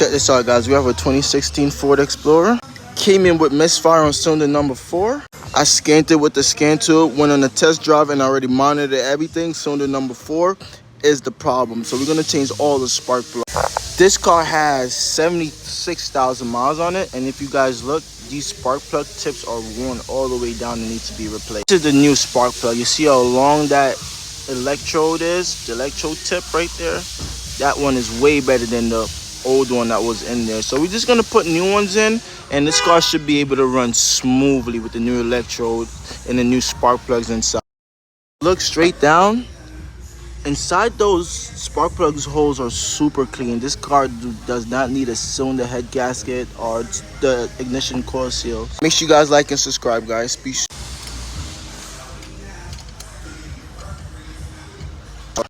Check this out, guys. We have a 2016 Ford Explorer. Came in with misfire on cylinder number 4. I scanned it with the scan tool, went on a test drive, and already monitored everything. Cylinder number 4 is the problem. So we're gonna change all the spark plugs. This car has 76,000 miles on it, and if you guys look, these spark plug tips are worn all the way down and need to be replaced. This is the new spark plug. You see how long that electrode is? The electrode tip right there. That one is way better than the old one that was in there. So we're just gonna put new ones in, and this car should be able to run smoothly with the new electrode and the new spark plugs inside. Look straight down. Inside those spark plugs holes are super clean. This car does not need a cylinder head gasket or the ignition coil seal. Make sure you guys like and subscribe, guys. Peace.